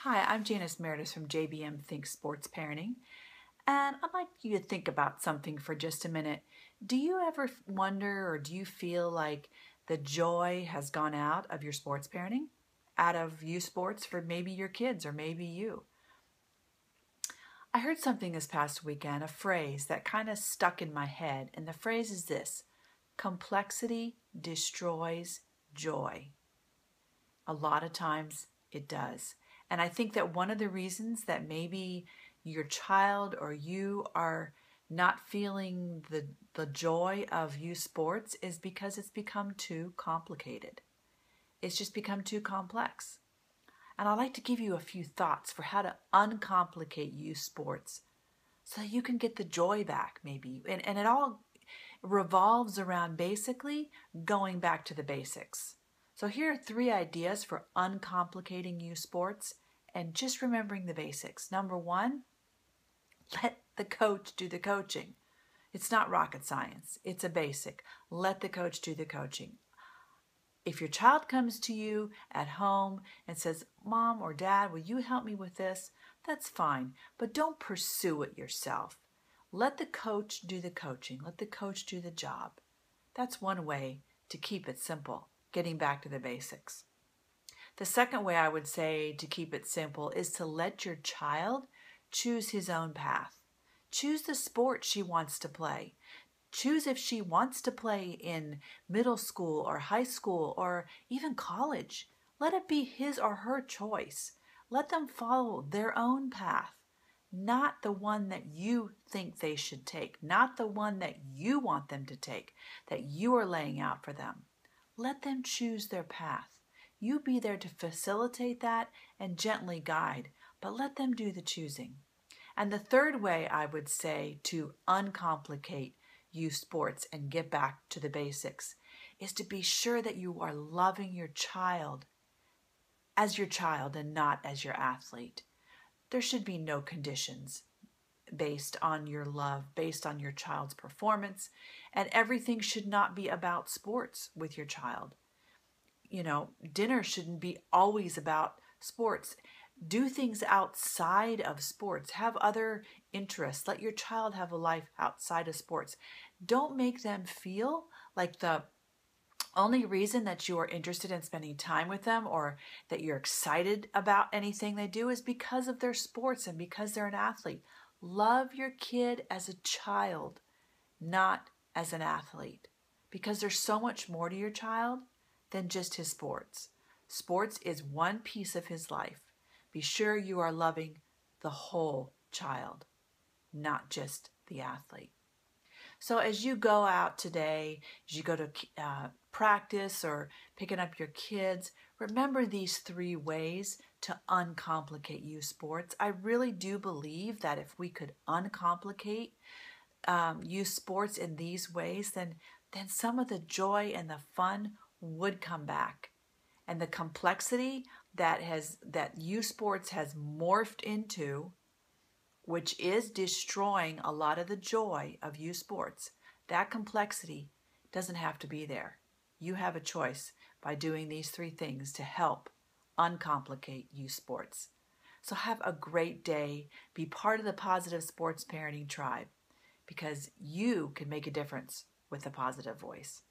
Hi, I'm Janis from JBMTHINKS Sports Parenting, and I'd like you to think about something for just a minute. Do you ever wonder or do you feel like the joy has gone out of your sports parenting, out of youth sports for maybe your kids or maybe you? I heard something this past weekend, a phrase that kind of stuck in my head, and the phrase is this: complexity destroys joy. A lot of times it does. And I think that one of the reasons that maybe your child or you are not feeling the joy of youth sports is because it's become too complicated. It's just become too complex. And I'd like to give you a few thoughts for how to uncomplicate youth sports so that you can get the joy back maybe. And it all revolves around basically going back to the basics. So here are 3 ideas for uncomplicating youth sports and just remembering the basics. Number 1, let the coach do the coaching. It's not rocket science. It's a basic. Let the coach do the coaching. If your child comes to you at home and says, "Mom or Dad, will you help me with this?" That's fine, but don't pursue it yourself. Let the coach do the coaching. Let the coach do the job. That's one way to keep it simple, getting back to the basics. The second way I would say to keep it simple is to let your child choose his own path. Choose the sport she wants to play. Choose if she wants to play in middle school or high school or even college. Let it be his or her choice. Let them follow their own path, not the one that you think they should take, not the one that you want them to take, that you are laying out for them. Let them choose their path. You be there to facilitate that and gently guide, but let them do the choosing. And the third way I would say to uncomplicate youth sports and get back to the basics is to be sure that you are loving your child as your child and not as your athlete. There should be no conditions based on your love, based on your child's performance, and everything should not be about sports with your child. Dinner shouldn't be always about sports. Do things outside of sports. Have other interests. Let your child have a life outside of sports. Don't make them feel like the only reason that you are interested in spending time with them or that you're excited about anything they do is because of their sports and because they're an athlete. Love your kid as a child, not as an athlete, because there's so much more to your child than just his sports. Sports is one piece of his life. Be sure you are loving the whole child, not just the athlete. So as you go out today, as you go to practice or picking up your kids, remember these 3 ways to uncomplicate youth sports. I really do believe that if we could uncomplicate youth sports in these ways, then some of the joy and the fun would come back. And the complexity that youth sports has morphed into, which is destroying a lot of the joy of youth sports, that complexity doesn't have to be there. You have a choice by doing these 3 things to help uncomplicate youth sports. So have a great day. Be part of the Positive Sports Parenting Tribe because you can make a difference with a positive voice.